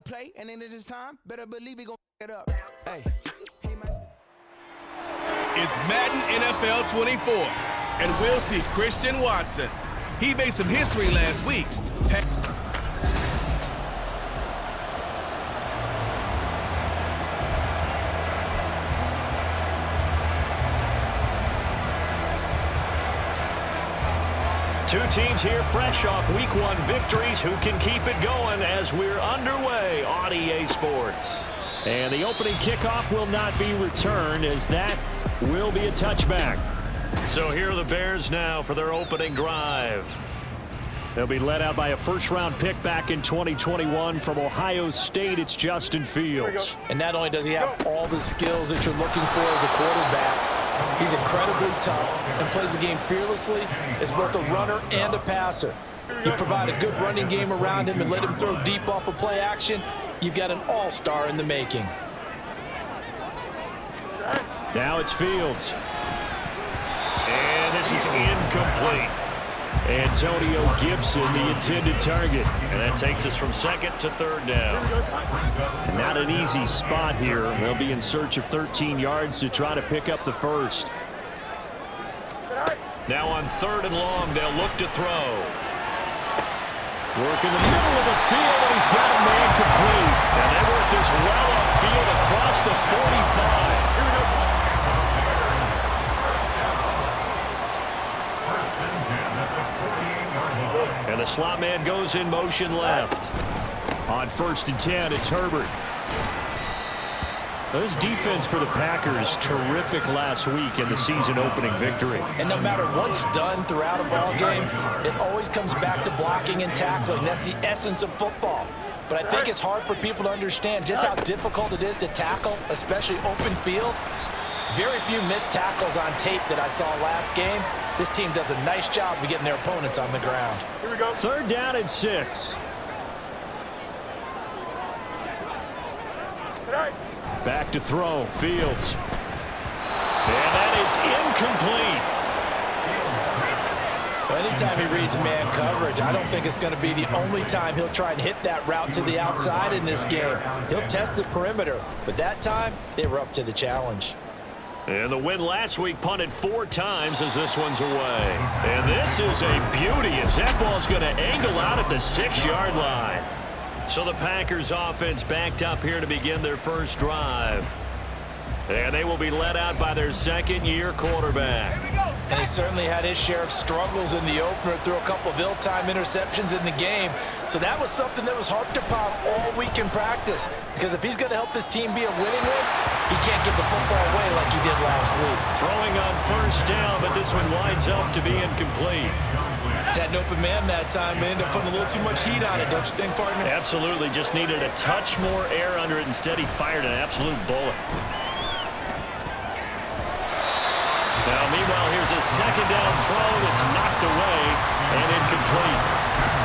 play, and then at this time, better believe he gonna it up. Hey. It's Madden NFL 24, and we'll see Christian Watson. He made some history last week. Two teams here fresh off Week 1 victories. Who can keep it going as we're underway on EA Sports? And the opening kickoff will not be returned, as that will be a touchback. So here are the Bears now for their opening drive. They'll be led out by a first-round pick back in 2021 from Ohio State. It's Justin Fields. And not only does he have all the skills that you're looking for as a quarterback, he's incredibly tough and plays the game fearlessly as both a runner and a passer. You provide a good running game around him and let him throw deep off of play action, you've got an all-star in the making. Now it's Fields. And this is incomplete. Antonio Gibson, the intended target. And that takes us from second to third down. And not an easy spot here. They'll be in search of 13 yards to try to pick up the first. Now on third and long, they'll look to throw. Work in the middle of the field, and he's got a man complete. And they work this well upfield across the 45. And the slot man goes in motion left. On 1st and 10, it's Herbert. This defense for the Packers, terrific last week in the season-opening victory. And no matter what's done throughout a ball game, it always comes back to blocking and tackling. That's the essence of football. But I think it's hard for people to understand just how difficult it is to tackle, especially open field. Very few missed tackles on tape that I saw last game. This team does a nice job of getting their opponents on the ground. Here we go. Third down and 6. Back to throw, Fields. And that is incomplete. Well, anytime he reads man coverage, I don't think it's going to be the only time he'll try and hit that route to the outside in this game. He'll test the perimeter, but that time, they were up to the challenge. And the win last week punted 4 times as this one's away. And this is a beauty as that ball's going to angle out at the 6-yard line. So the Packers offense backed up here to begin their first drive. And they will be led out by their second-year quarterback. And he certainly had his share of struggles in the opener, threw a couple of ill-timed interceptions in the game. So that was something that was harped upon all week in practice. Because if he's going to help this team be a winning one, he can't give the football away like he did last week. Throwing on first down, but this one winds up to be incomplete. Had an open man that time, and ended up putting a little too much heat on it, don't you think, partner? Absolutely. Just needed a touch more air under it. Instead, he fired an absolute bullet. Now, meanwhile, here's a second down throw that's knocked away and incomplete.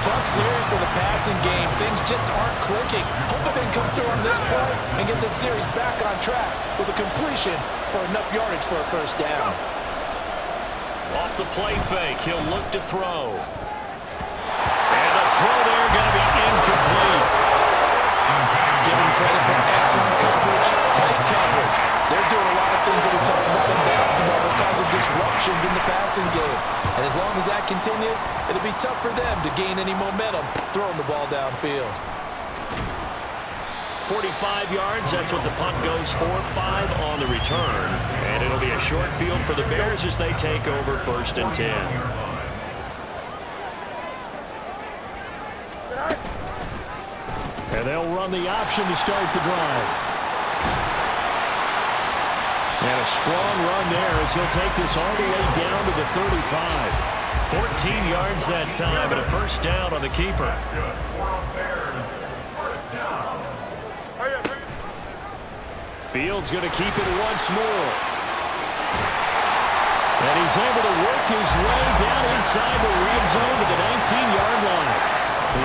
Tough series for the passing game. Things just aren't clicking. Hoping they can come through on this play and get this series back on track with a completion for enough yardage for a first down. Off the play fake, he'll look to throw. And the throw there going to be incomplete. Give him credit for excellent coverage, tight coverage. They're doing a lot of things that we talk about in basketball that cause disruptions in the passing game. And as long as that continues, it'll be tough for them to gain any momentum throwing the ball downfield. 45 yards, that's what the punt goes for. 5 on the return. And it'll be a short field for the Bears as they take over 1st and 10. And they'll run the option to start the drive. And a strong run there as he'll take this all the way down to the 35. 14 yards that time, and a first down on the keeper. Fields going to keep it once more. And he's able to work his way down inside the red zone to the 19-yard line.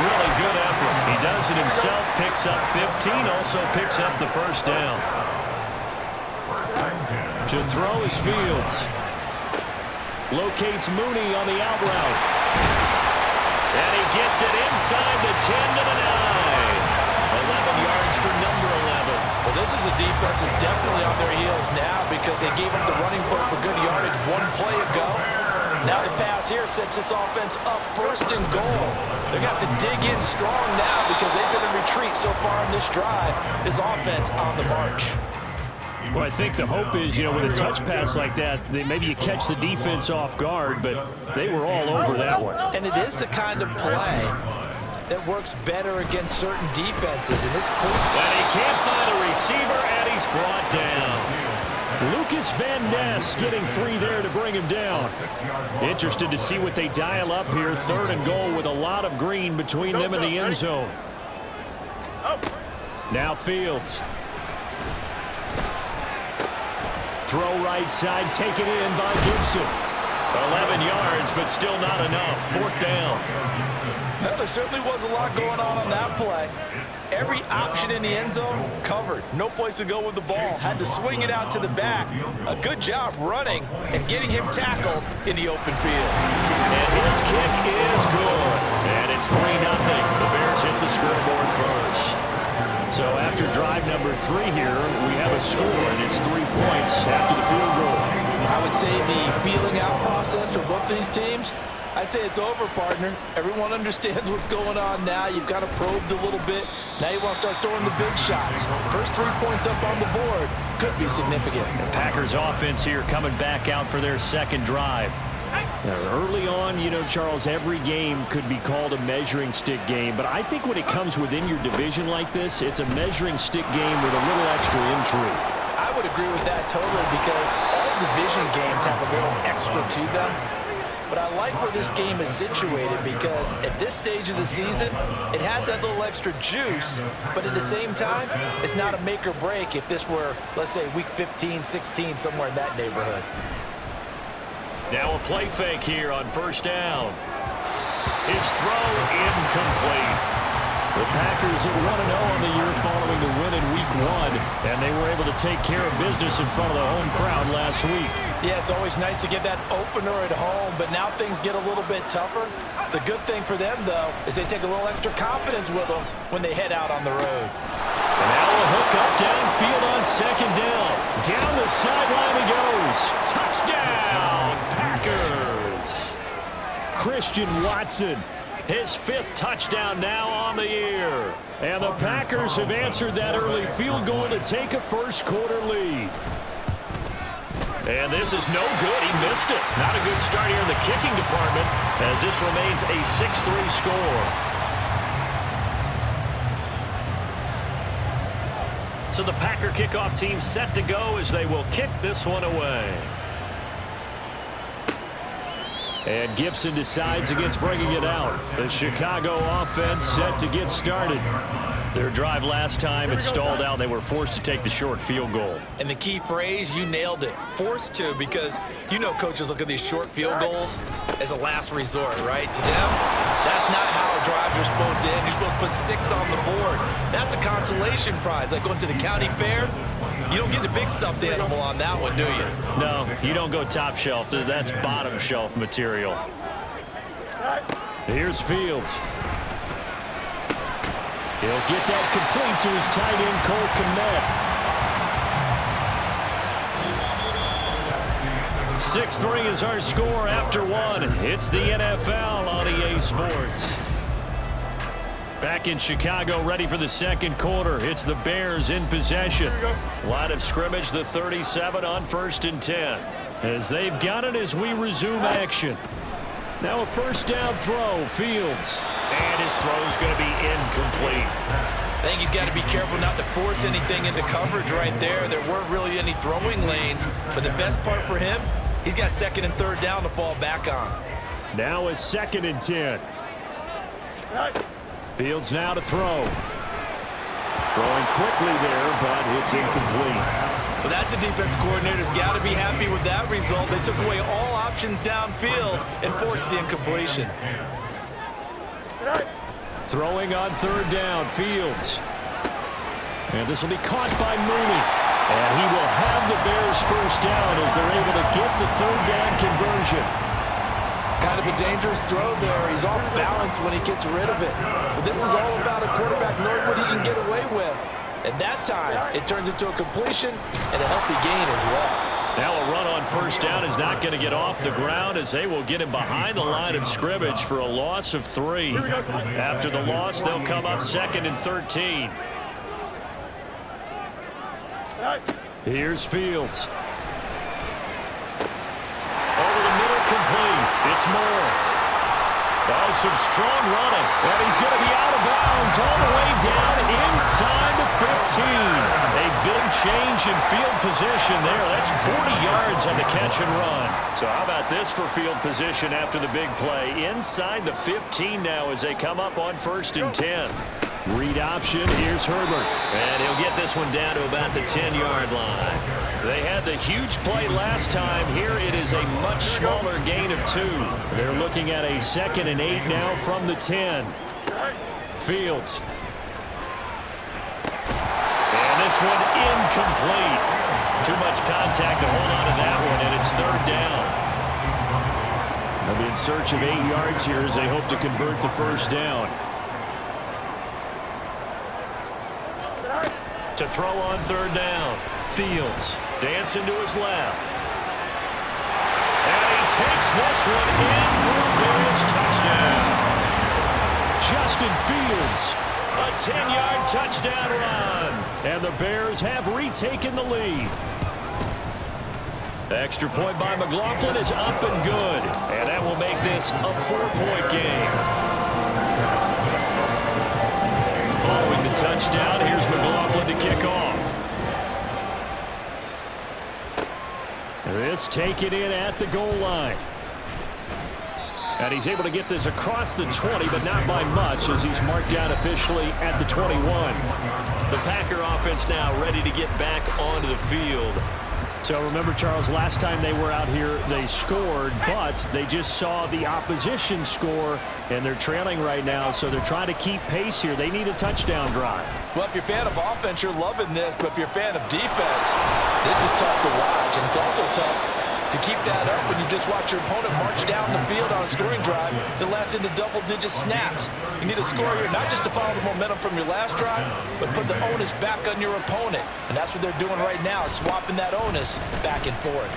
Really good effort. He does it himself, picks up 15, also picks up the first down. To throw is Fields. Locates Mooney on the out route. And he gets it inside the 10 to the 9. 11 yards. defense is definitely on their heels now because they gave up the running play for good yardage one play ago. Now the pass here sets this offense up 1st and goal. They're going to have to dig in strong now because they've been in retreat so far in this drive. This offense on the march. Well, I think the hope is, with a touch pass like that, maybe you catch the defense off guard, but they were all over that one. And it is the kind of play that works better against certain defenses. And this and he can't find a receiver, and he's brought down. Lucas Van Ness getting free there to bring him down. Interested to see what they dial up here. 3rd and goal with a lot of green between them and the end zone. Now Fields. Throw right side, taken in by Gibson. 11 yards, but still not enough. 4th down. Well, there certainly was a lot going on that play. Every option in the end zone covered. No place to go with the ball. Had to swing it out to the back. A good job running and getting him tackled in the open field. And his kick is good. And it's 3-0. The Bears hit the scoreboard first. So after drive number 3 here, we have a score, and it's 3 points after the field goal. I would say the feeling out process for both these teams, I'd say it's over, partner. Everyone understands what's going on now. You've kind of probed a little bit. Now you want to start throwing the big shots. First 3 points up on the board could be significant. The Packers offense here coming back out for their 2nd drive. Early on, Charles, every game could be called a measuring stick game, but I think when it comes within your division like this, it's a measuring stick game with a little extra intrigue. I would agree with that totally because all division games have a little extra to them. But I like where this game is situated because at this stage of the season, it has that little extra juice, but at the same time, it's not a make or break if this were, let's say, week 15, 16, somewhere in that neighborhood. Now a play fake here on 1st down. His throw incomplete. The Packers are 1-0 on the year following the win in week 1, and they were able to take care of business in front of the home crowd last week. Yeah, it's always nice to get that opener at home, but now things get a little bit tougher. The good thing for them, though, is they take a little extra confidence with them when they head out on the road. And now a hook up downfield on 2nd down. Down the sideline he goes. Touchdown, Packers. Christian Watson, his 5th touchdown now on the year. And the Packers have answered that early field goal to take a 1st quarter lead. And this is no good. He missed it. Not a good start here in the kicking department as this remains a 6-3 score. So the Packer kickoff team set to go as they will kick this one away. And Gibson decides against bringing it out. The Chicago offense set to get started. Their drive last time, it stalled out. They were forced to take the short field goal. And the key phrase, you nailed it. Forced to, because coaches look at these short field goals as a last resort, right? To them, that's not how drives are supposed to end. You're supposed to put 6 on the board. That's a consolation prize. Like going to the county fair, you don't get the big stuffed animal on that one, do you? No, you don't go top shelf. That's bottom shelf material. Here's Fields. He'll get that complete to his tight end, Cole Kmet. 6-3 is our score after 1. It's the NFL on EA Sports. Back in Chicago, ready for the 2nd quarter. It's the Bears in possession. Line of scrimmage, the 37 on 1st and 10. As they've got it as we resume action. Now a 1st down throw, Fields. And his throw's going to be incomplete. I think he's got to be careful not to force anything into coverage right there. There weren't really any throwing lanes, but the best part for him, he's got 2nd and 3rd down to fall back on. Now a 2nd and 10. Fields now to throw. Throwing quickly there, but it's incomplete. Well, that's a defense coordinator's got to be happy with that result. They took away all options downfield and forced the incompletion. Throwing on 3rd down, Fields. And this will be caught by Mooney. And he will have the Bears 1st down as they're able to get the 3rd down conversion. Kind of a dangerous throw there. He's off balance when he gets rid of it. But this is all about a quarterback knowing what he can get away with. And that time, it turns into a completion and a healthy gain as well. Now a run on first down is not going to get off the ground as they will get him behind the line of scrimmage for a loss of 3. After the loss, they'll come up 2nd and 13. Here's Fields. Over the middle, complete. It's Moore. Oh, some strong running. And he's going to be out of bounds all the way down inside the 15. A big change in field position there. That's 40 yards on the catch and run. So how about this for field position after the big play? Inside the 15 now as they come up on 1st and 10. Read option. Here's Herbert. And he'll get this one down to about the 10-yard line. They had the huge play last time. Here it is a much smaller gain of 2. They're looking at a 2nd and 8 now from the 10. Fields. And this one incomplete. Too much contact to hold on to that one, and it's 3rd down. They'll be in search of 8 yards here as they hope to convert the 1st down. To throw on 3rd down. Fields dancing to his left. And he takes this one in for a Bears touchdown. Justin Fields, a 10-yard touchdown run. And the Bears have retaken the lead. The extra point by McLaughlin is up and good. And that will make this a 4-point game. Following the touchdown, here's McLaughlin to kick off. This taken in at the goal line. And he's able to get this across the 20, but not by much as he's marked down officially at the 21. The Packer offense now ready to get back onto the field. So remember, Charles, last time they were out here, they scored, but they just saw the opposition score, and they're trailing right now, so they're trying to keep pace here. They need a touchdown drive. Well, if you're a fan of offense, you're loving this, but if you're a fan of defense, this is tough to watch, and it's also tough to keep that up when you just watch your opponent march down the field on a scoring drive that lasts into double-digit snaps. You need a score here, not just to follow the momentum from your last drive, but put the onus back on your opponent. And that's what they're doing right now, swapping that onus back and forth.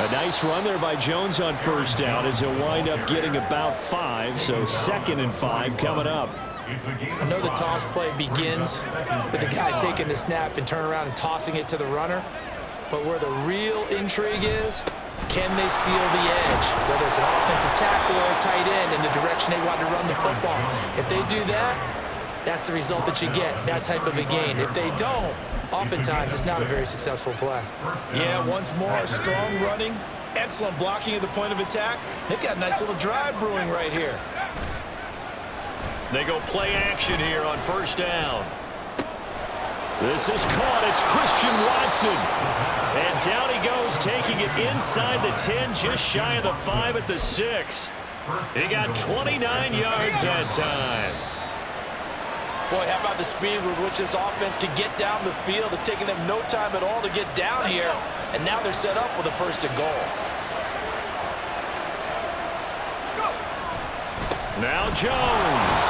A nice run there by Jones on 1st down as he'll wind up getting about 5, so 2nd and 5 coming up. I know the toss play begins with the guy taking the snap and turn around and tossing it to the runner. But where the real intrigue is, can they seal the edge? Whether it's an offensive tackle or a tight end in the direction they want to run the football. If they do that, that's the result that you get, that type of a gain. If they don't, oftentimes it's not a very successful play. Yeah, once more, strong running, excellent blocking at the point of attack. They've got a nice little drive brewing right here. They go play action here on 1st down. This is caught. It's Christian Watson. And down he goes, taking it inside the 10, just shy of the 5 at the 6. He got 29 yards that time. Boy, how about the speed with which this offense can get down the field? It's taking them no time at all to get down here. And now they're set up with a 1st and goal. Now Jones.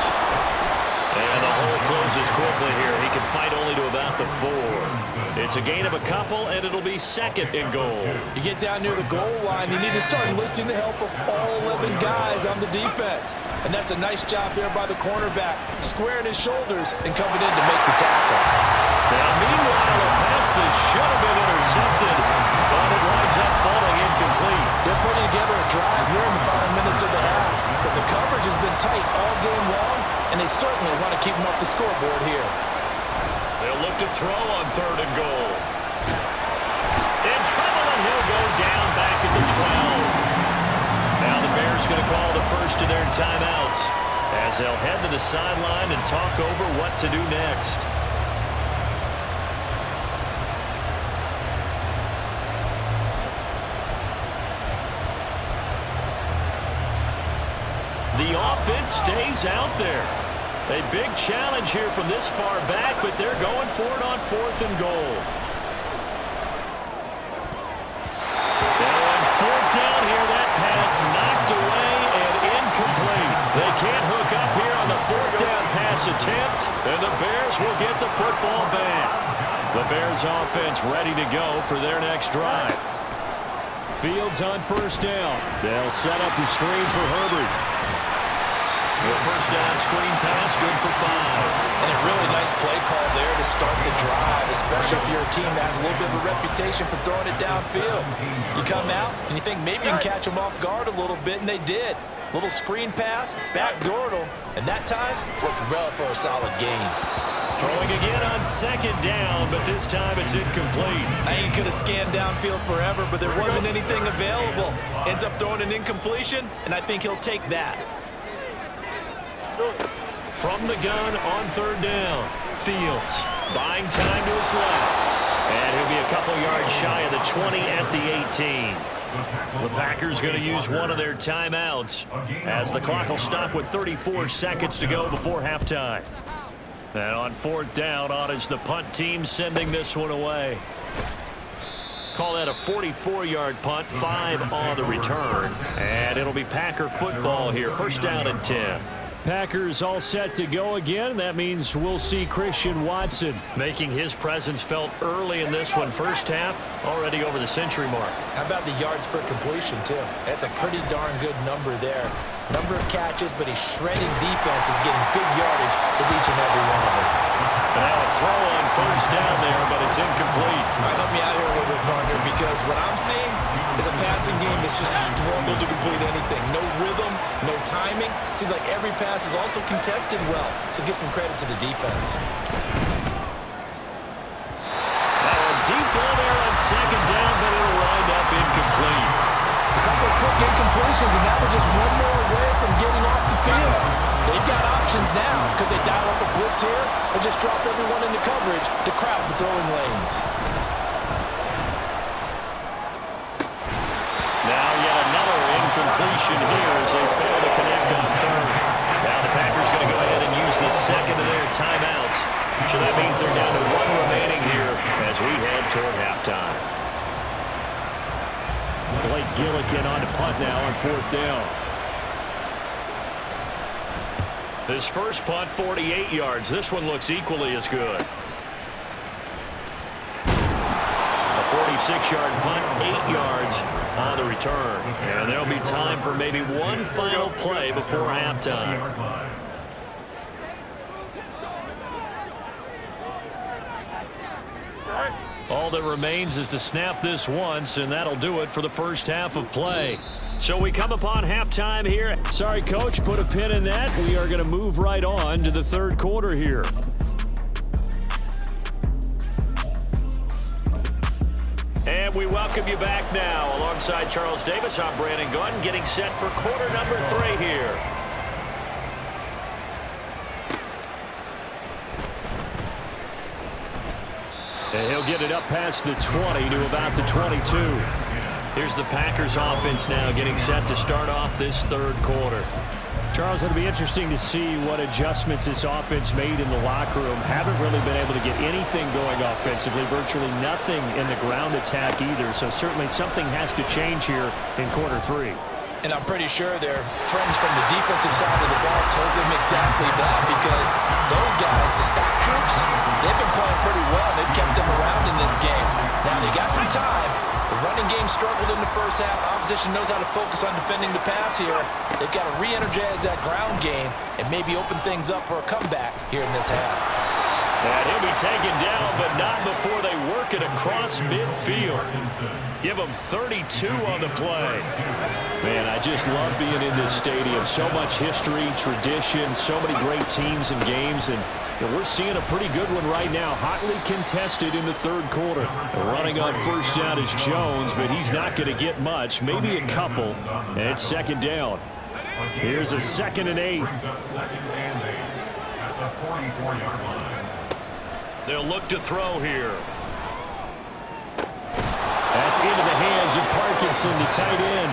And the hole closes quickly here. He can fight only to about the 4. It's a gain of a couple, and it'll be 2nd and goal. You get down near the goal line, you need to start enlisting the help of all 11 guys on the defense. And that's a nice job there by the cornerback, squaring his shoulders and coming in to make the tackle. Now, meanwhile, a pass that should have been intercepted, but it winds up falling incomplete. They're putting together a drive here in the final minutes of the half, but the coverage has been tight all game long, and they certainly want to keep them off the scoreboard here. They'll look to throw on 3rd and goal. In trouble, and he'll go down back at the 12. Now the Bears going to call the first of their timeouts as they'll head to the sideline and talk over what to do next. The offense stays out there. A big challenge here from this far back, but they're going for it on 4th and goal. Now on 4th down here, that pass knocked away and incomplete. They can't hook up here on the 4th down pass attempt. And the Bears will get the football back. The Bears offense ready to go for their next drive. Fields on first down. They'll set up the screen for Herbert. The first down screen pass, good for 5. And a really nice play call there to start the drive, especially if you're a team that has a little bit of a reputation for throwing it downfield. You come out and you think maybe you can catch them off guard a little bit, and they did. Little screen pass, backdoored them, and that time worked well for a solid gain. Throwing again on second down, but this time it's incomplete. I think he could have scanned downfield forever, but there wasn't anything available. Ends up throwing an incompletion, and I think he'll take that. From the gun on third down, Fields buying time to his left. And he'll be a couple yards shy of the 20 at the 18. The Packers going to use one of their timeouts as the clock will stop with 34 seconds to go before halftime. And on fourth down, on is the punt team sending this one away. Call that a 44-yard punt, 5 on the return. And it'll be Packer football here, first down and 10. Packers all set to go again. That means we'll see Christian Watson making his presence felt early in this one. First half, already over the century mark. How about the yards per completion, too? That's a pretty darn good number there. Number of catches, but he's shredding defense, is getting big yardage with each and every one of them. Now a throw on first down there, but it's incomplete. All right, help me out here a little bit, partner, because what I'm seeing is a passing game that's just struggled to complete anything. No rhythm, no timing. Seems like every pass is also contested well, so give some credit to the defense. Now a deep ball there on second down, but it'll wind up incomplete. A couple of quick incompletions, and now they're just one more away from getting off the field. They've got options now. Could they dial up a blitz here or just drop everyone into coverage to crowd the throwing lanes? Now yet another incompletion here as they fail to connect on third. Now the Packers going to go ahead and use the second of their timeouts. So that means they're down to 1 remaining here as we head toward halftime. Blake Gillikin on to punt now on fourth down. His first punt, 48 yards. This one looks equally as good. A 46-yard punt, 8 yards on the return. And there'll be time for maybe one final play before halftime. All that remains is to snap this once, and that'll do it for the first half of play. So we come upon halftime here. Sorry, Coach, put a pin in that. We are going to move right on to the third quarter here. And we welcome you back now. Alongside Charles Davis, I'm Brandon Gunn, getting set for quarter number 3 here. And he'll get it up past the 20 to about the 22. Here's the Packers offense now getting set to start off this third quarter. Charles, it'll be interesting to see what adjustments this offense made in the locker room. Haven't really been able to get anything going offensively, virtually nothing in the ground attack either. So certainly something has to change here in quarter 3. And I'm pretty sure their friends from the defensive side of the ball told them exactly that, because those guys, the stock troops, they've been playing pretty well. They've kept them around in this game. Now they got some time. The running game struggled in the first half. Opposition knows how to focus on defending the pass here. They've got to re-energize that ground game and maybe open things up for a comeback here in this half. And he'll be taken down, but not before they work it across midfield. Give him 32 on the play. Man, I just love being in this stadium. So much history, tradition, so many great teams and games, and we're seeing a pretty good one right now. Hotly contested in the third quarter. Running on first down is Jones, but he's not going to get much, maybe a couple, and it's second down. Here's a 2nd and 8. They'll look to throw here. That's into the hands of Parkinson, the tight end.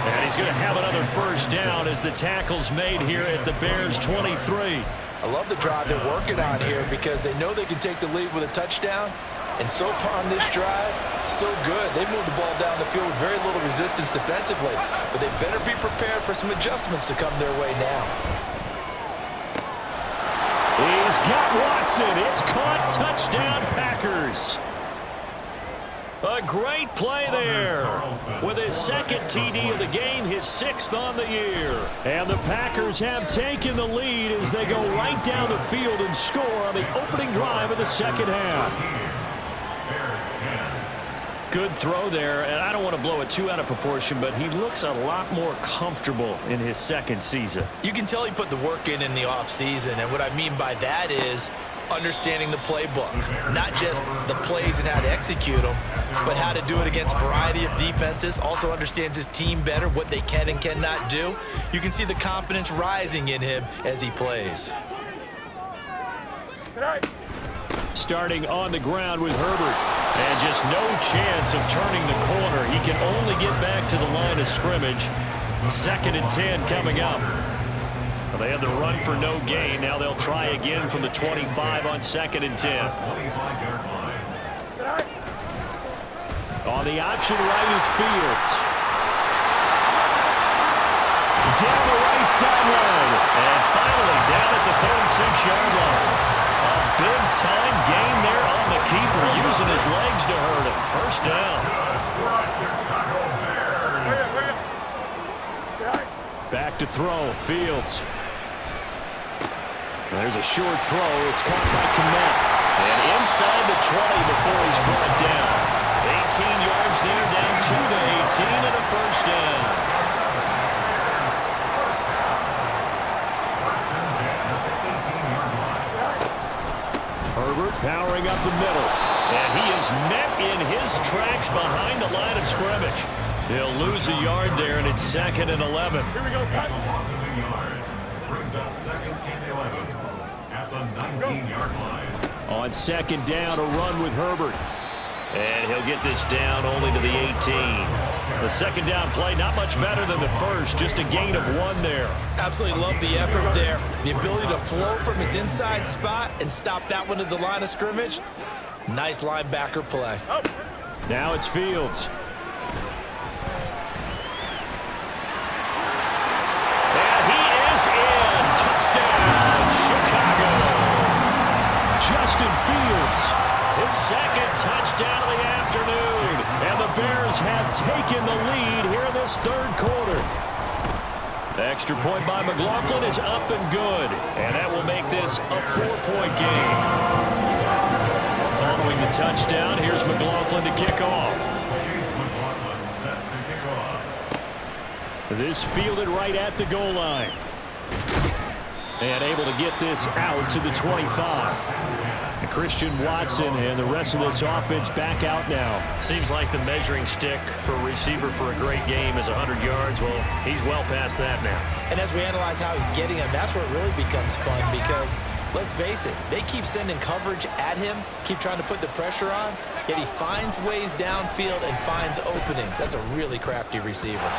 And he's going to have another first down as the tackle's made here at the Bears' 23. I love the drive they're working on here because they know they can take the lead with a touchdown. And so far on this drive, so good. They've moved the ball down the field with very little resistance defensively. But they better be prepared for some adjustments to come their way now. He's got Watson. It's caught. Touchdown, Packers. A great play there. With his second TD of the game, his 6th on the year. And the Packers have taken the lead as they go right down the field and score on the opening drive of the second half. Good throw there, and I don't want to blow it too out of proportion, but he looks a lot more comfortable in his second season. You can tell he put the work in the offseason, and what I mean by that is understanding the playbook. Not just the plays and how to execute them, but how to do it against a variety of defenses. Also understands his team better, what they can and cannot do. You can see the confidence rising in him as he plays. Starting on the ground with Herbert. And just no chance of turning the corner. He can only get back to the line of scrimmage. 2nd and 10 coming up. Well, they had the run for no gain. Now they'll try again from the 25 on 2nd and 10. On the option right is Fields. Down the right sideline. And finally down at the 36-yard line. A big-time gain there on the keeper, using his legs to hurt him. First down. Back to throw. Fields. There's a short throw. It's caught by Kmet. And inside the 20 before he's brought down. 18 yards there, down to the 18 and a first down. Herbert powering up the middle. And he is met in his tracks behind the line of scrimmage. He'll lose a yard there, and it's 2nd and 11. Here we go, brings up 2nd and 11 at the 19-yard line. On 2nd down, a run with Herbert. And he'll get this down only to the 18. The 2nd down play, not much better than the first, just a gain of 1 there. Absolutely love the effort there. The ability to float from his inside spot and stop that one at the line of scrimmage. Nice linebacker play. Now it's Fields. And he is in. Touchdown, Chicago. Justin Fields, his 2nd touchdown of the afternoon. And the Bears have taken the lead here in this 3rd quarter. The extra point by McLaughlin is up and good. And that will make this a 4-point game. Following the touchdown, here's McLaughlin to kick off. This fielded right at the goal line. And able to get this out to the 25. And Christian Watson and the rest of this offense back out now. Seems like the measuring stick for a receiver for a great game is 100 yards. Well, he's well past that now. And as we analyze how he's getting him, that's where it really becomes fun because, let's face it, they keep sending coverage at him, keep trying to put the pressure on, yet he finds ways downfield and finds openings. That's a really crafty receiver.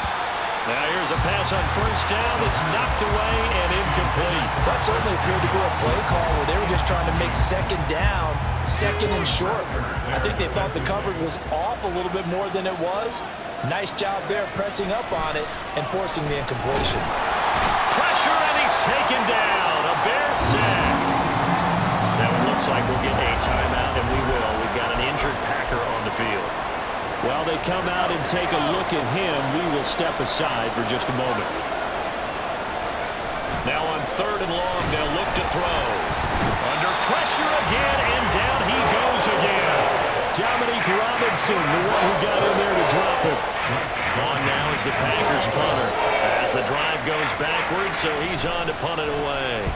Now here's a pass on 1st down that's knocked away and incomplete. That certainly appeared to be a play call where they were just trying to make 2nd down, 2nd and short. I think they thought the coverage was off a little bit more than it was. Nice job there pressing up on it and forcing the incompletion. Pressure, and he's taken down. A Bear sack. Now it looks like we'll get a timeout, and we will. We've got an injured Packer on the field. While they come out and take a look at him, we will step aside for just a moment. Now on 3rd and long, they'll look to throw. Under pressure again, and down he goes again. Dominique Robinson, the one who got in there to drop it. On now is the Packers punter. As the drive goes backwards, so he's on to punt it away.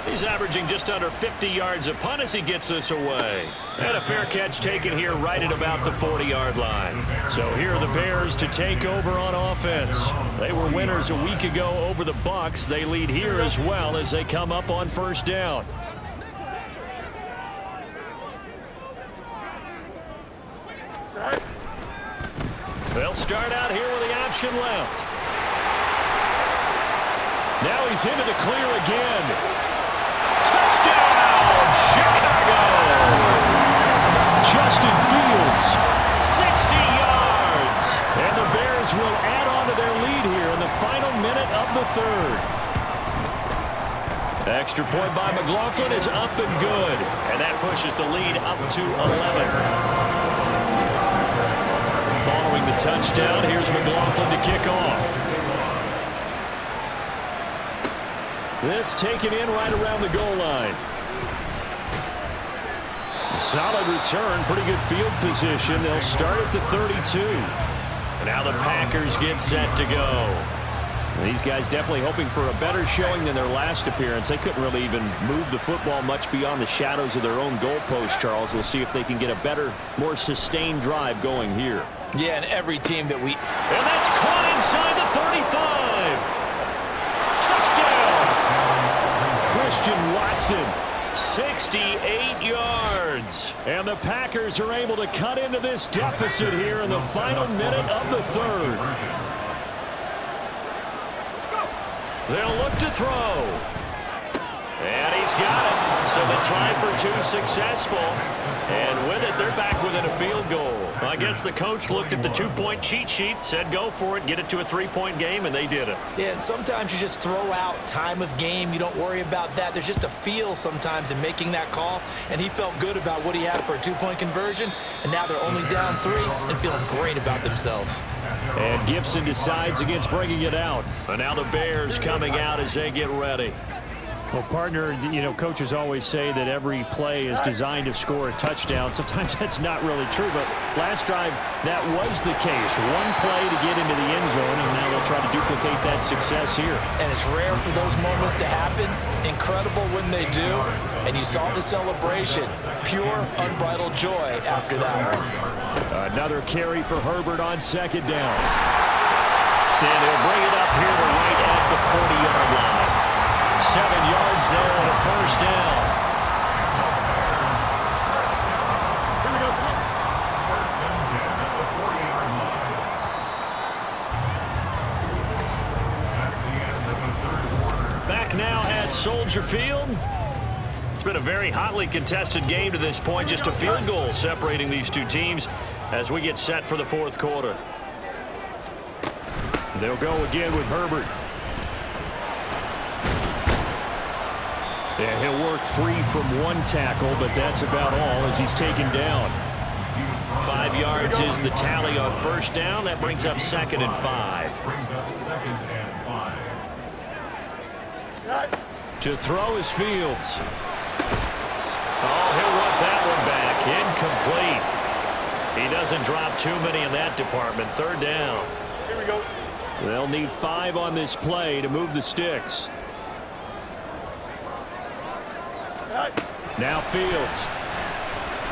He's averaging just under 50 yards a punt as he gets this away. And a fair catch taken here right at about the 40-yard line. So here are the Bears to take over on offense. They were winners a week ago over the Bucs. They lead here as well as they come up on 1st down. They'll start out here with the option left. Now he's into the clear again. Touchdown, Chicago! Justin Fields, 60 yards. And the Bears will add on to their lead here in the final minute of the 3rd. Extra point by McLaughlin is up and good. And that pushes the lead up to 11. Following the touchdown, here's McLaughlin to kick off. This taken in right around the goal line. Solid return, pretty good field position. They'll start at the 32. And now the Packers get set to go. These guys definitely hoping for a better showing than their last appearance. They couldn't really even move the football much beyond the shadows of their own goalpost, Charles. We'll see if they can get a better, more sustained drive going here. Yeah, and every team that we... And that's caught inside the 35. Touchdown! Christian Watson, 68 yards. And the Packers are able to cut into this deficit here in the final minute of the third. They'll look to throw. And he's got it. So the try for two successful. And with it, they're back within a field goal. I guess the coach looked at the two-point cheat sheet, said go for it, get it to a three-point game, and they did it. Yeah, and sometimes you just throw out time of game. You don't worry about that. There's just a feel sometimes in making that call, and he felt good about what he had for a two-point conversion, and now they're only down 3 and feeling great about themselves. And Gibson decides against bringing it out. And now the Bears coming out as they get ready. Well, partner, you know, coaches always say that every play is designed to score a touchdown. Sometimes that's not really true, but last drive, that was the case. One play to get into the end zone, and now they'll try to duplicate that success here. And it's rare for those moments to happen. Incredible when they do. And you saw the celebration. Pure, unbridled joy after that one. Another carry for Herbert on second down. And he'll bring it up here to right at the 40-yard line. 7 yards there and a first down. Back now at Soldier Field. It's been a very hotly contested game to this point. Just a field goal separating these two teams as we get set for the fourth quarter. They'll go again with Herbert. Yeah, he'll work free from one tackle, but that's about all as he's taken down. 5 yards is the tally on first down. That brings up 2nd and 5. To throw is Fields. Oh, he'll want that one back. Incomplete. He doesn't drop too many in that department. 3rd down. Here we go. They'll need 5 on this play to move the sticks. Now Fields.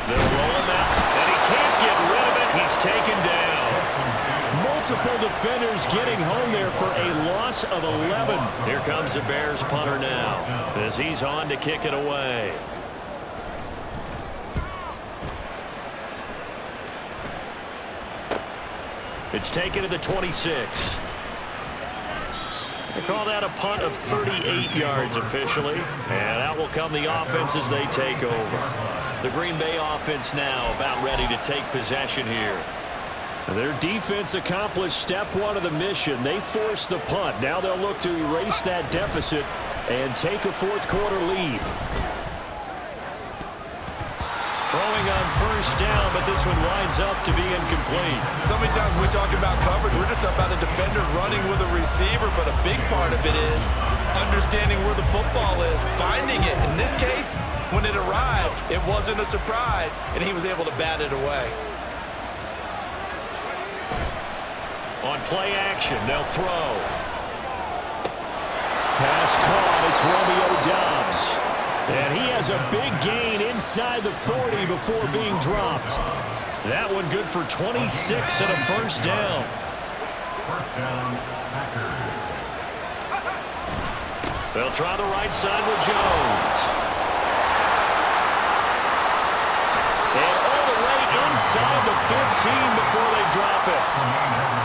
They'll roll him out, and he can't get rid of it. He's taken down. Multiple defenders getting home there for a loss of 11. Here comes the Bears punter now as he's on to kick it away. It's taken to the 26. They call that a punt of 38 yards officially. And out will come the offense as they take over. The Green Bay offense now about ready to take possession here. Their defense accomplished step 1 of the mission. They forced the punt. Now they'll look to erase that deficit and take a fourth quarter lead. Throwing on first down, but this one winds up to be incomplete. So many times when we talk about coverage, we're just about a defender running with a receiver, but a big part of it is understanding where the football is, finding it. In this case, when it arrived, it wasn't a surprise, and he was able to bat it away. On play action, they'll throw. Pass caught, it's Romeo Doubs. And he has a big gain inside the 40 before being dropped. That one good for 26 and a first down. First down, Packers. They'll try the right side with Jones. And all the way inside the 15 before they drop it.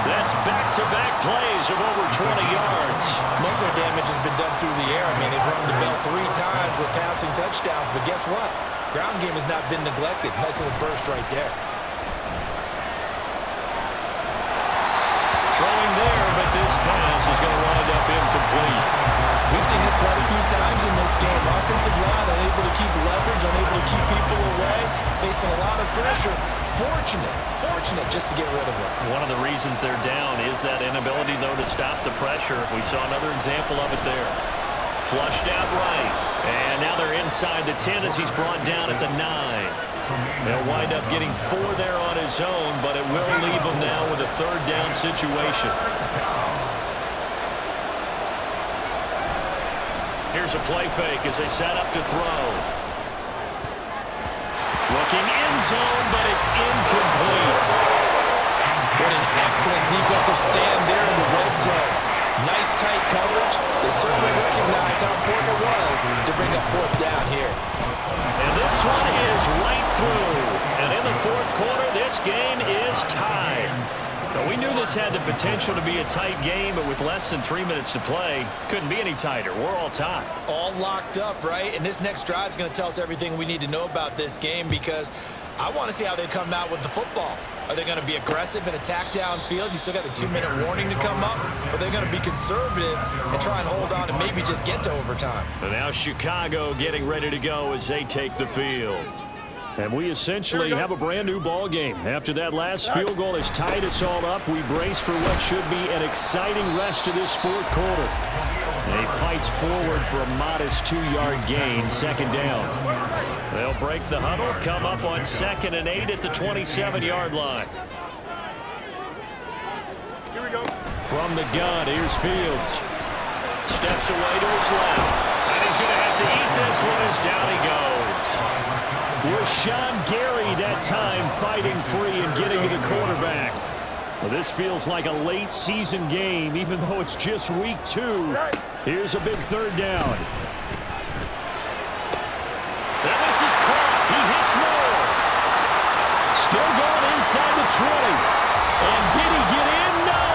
That's back-to-back plays of over 20 yards. Most of their damage has been done through the air. I mean, they've run the bell 3 times with passing touchdowns, but guess what? Ground game has not been neglected. Nice little burst right there. Throwing there, but this pass is going to wind up incomplete. We've seen this quite a few times in this game. Offensive line unable to keep leverage, unable to keep people away, facing a lot of pressure. Fortunate just to get rid of it. One of the reasons they're down is that inability, though, to stop the pressure. We saw another example of it there. Flushed out right. And now they're inside the 10 as he's brought down at the 9. They'll wind up getting 4 there on his own, but it will leave him now with a third down situation. Here's a play fake as they set up to throw. Looking end zone, but it's incomplete. What an excellent defensive stand there in the red zone. Nice tight coverage. They certainly recognized how important it was to bring up 4th down here. And this one is right through. And in the 4th quarter, this game is tied. Now, we knew this had the potential to be a tight game, but with less than 3 minutes to play, couldn't be any tighter. We're all tied. All locked up, right? And this next drive is going to tell us everything we need to know about this game, because I want to see how they come out with the football. Are they going to be aggressive and attack downfield? You still got the 2-minute warning to come up. Or are they going to be conservative and try and hold on and maybe just get to overtime? And now Chicago getting ready to go as they take the field. And we essentially have a brand-new ball game. After that last field goal has tied us all up, we brace for what should be an exciting rest of this 4th quarter. And he fights forward for a modest 2-yard gain, 2nd down. They'll break the huddle, come up on 2nd and 8 at the 27-yard line. Here we go. From the gun, here's Fields. Steps away to his left. And he's going to have to eat this one as down he goes. Rashawn Gary that time fighting free and getting to the quarterback. Well, this feels like a late season game, even though it's just week 2. Here's a big 3rd down. And this is caught. He hits more. Still going inside the 20. And did he get in? No.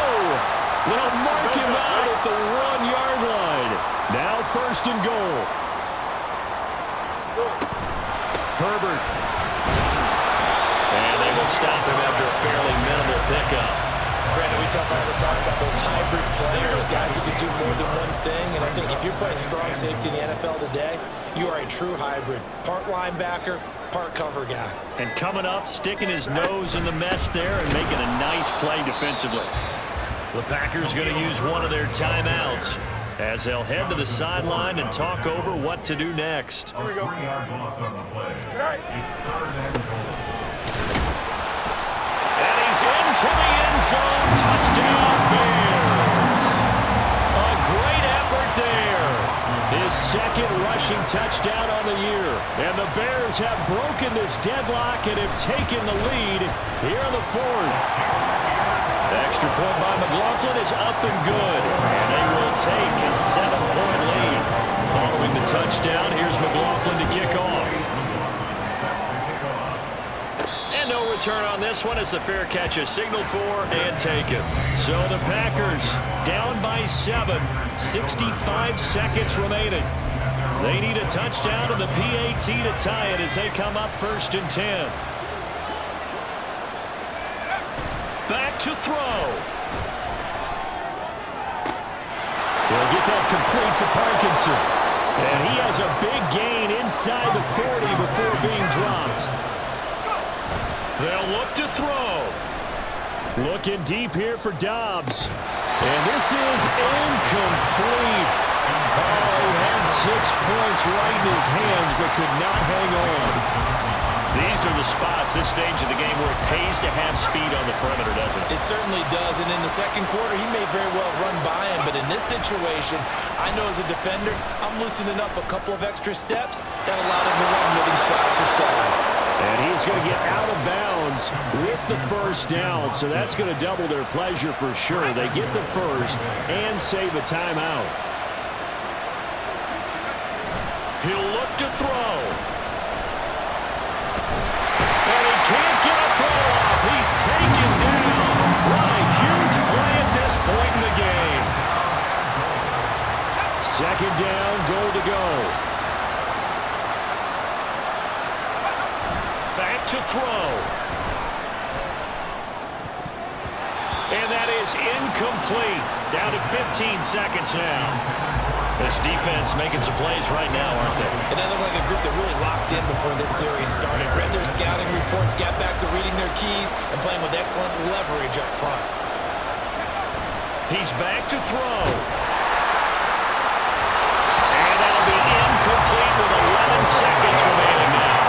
They'll mark him out at the 1-yard line. Now 1st and goal. Herbert. And they will stop him after a fairly minimal pickup. Brandon, we talk all the time about those hybrid players, guys who can do more than one thing. And I think if you're playing strong safety in the NFL today, you are a true hybrid. Part linebacker, part cover guy. And coming up, sticking his nose in the mess there and making a nice play defensively. The Packers going to use one of their timeouts as they'll head to the sideline and talk over what to do next. Here we go. 3-yard loss on the play. It's 3rd and goal. And he's into the end zone. Touchdown, Bears. A great effort there. His 2nd rushing touchdown on the year. And the Bears have broken this deadlock and have taken the lead here in the 4th. Extra point by McLaughlin is up and good. And they will take a 7-point lead. Following the touchdown, here's McLaughlin to kick off. And no return on this one as the fair catch is signaled for and taken. So the Packers down by 7, 65 seconds remaining. They need a touchdown and the PAT to tie it as they come up 1st and 10. Back to throw. They'll get that complete to Parkinson. And he has a big gain inside the 40 before being dropped. They'll look to throw. Looking deep here for Dobbs. And this is incomplete. Oh, he had 6 points right in his hands but could not hang on. These are the spots, this stage of the game, where it pays to have speed on the perimeter, doesn't it? It certainly does, and in the 2nd quarter, he may very well run by him, but in this situation, I know as a defender, I'm loosening up a couple of extra steps that allowed him to run with him stride for stride. And he's going to get out of bounds with the 1st down, so that's going to double their pleasure for sure. They get the 1st and save a timeout. He'll look to throw. Can't get a throw off. He's taken down. What a huge play at this point in the game. 2nd down, goal to go. Back to throw. And that is incomplete. Down to 15 seconds now. This defense making some plays right now, aren't they? And they look like a group that really locked in before this series started. Read their scouting reports, got back to reading their keys, and playing with excellent leverage up front. He's back to throw. And that'll be incomplete with 11 seconds remaining now.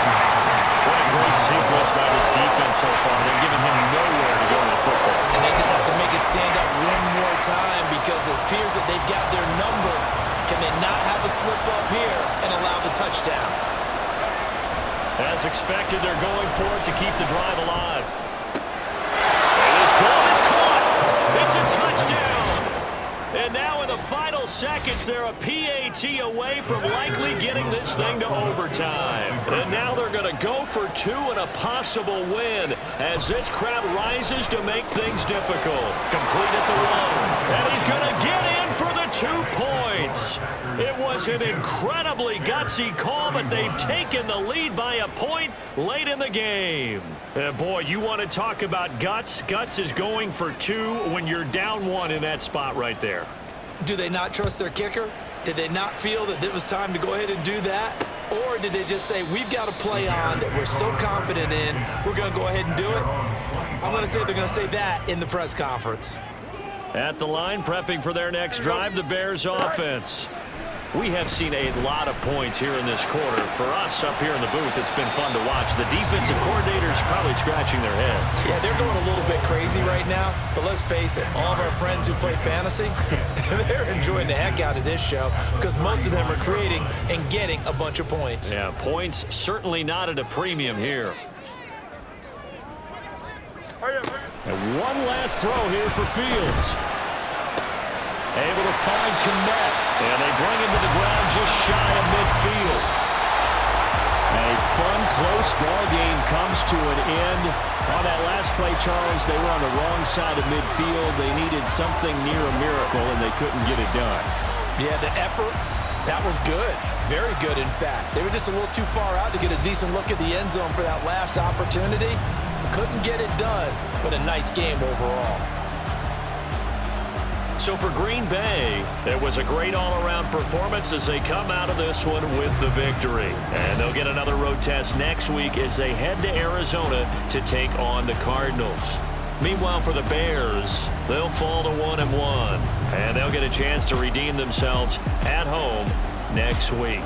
What a great sequence by this defense so far. They're giving him nowhere to go with the football. And they just have to make it stand up one more time because it appears that they've got their number. Can they not have a slip up here and allow the touchdown? As expected, they're going for it to keep the drive alive. And this ball is caught. It's a touchdown. And now in the final seconds, they're a PAT away from likely getting this thing to overtime. And now they're going to go for two and a possible win as this crowd rises to make things difficult. Complete at the one. And he's going to get in for the 2 points. It was an incredibly gutsy call, but they've taken the lead by a point late in the game. Boy, you want to talk about guts. Guts is going for two when you're down one in that spot right there. Do they not trust their kicker? Did they not feel that it was time to go ahead and do that? Or did they just say, we've got a play on that we're so confident in, we're going to go ahead and do it? I'm going to say they're going to say that in the press conference. At the line, prepping for their next drive, the Bears offense. We have seen a lot of points here in this quarter. For us up here in the booth, it's been fun to watch. The defensive coordinators probably scratching their heads. Yeah, they're going a little bit crazy right now. But let's face it, all of our friends who play fantasy, they're enjoying the heck out of this show because most of them are creating and getting a bunch of points. Yeah, points certainly not at a premium here. And one last throw here for Fields. Able to find Kmet. And they bring him to the ground just shy of midfield. A fun, close ball game comes to an end. On that last play, Charles, they were on the wrong side of midfield. They needed something near a miracle, and they couldn't get it done. Yeah, the effort, that was good. Very good, in fact. They were just a little too far out to get a decent look at the end zone for that last opportunity. Couldn't get it done, but a nice game overall. So for Green Bay, it was a great all-around performance as they come out of this one with the victory. And they'll get another road test next week as they head to Arizona to take on the Cardinals. Meanwhile, for the Bears, they'll fall to 1-1, and they'll get a chance to redeem themselves at home next week.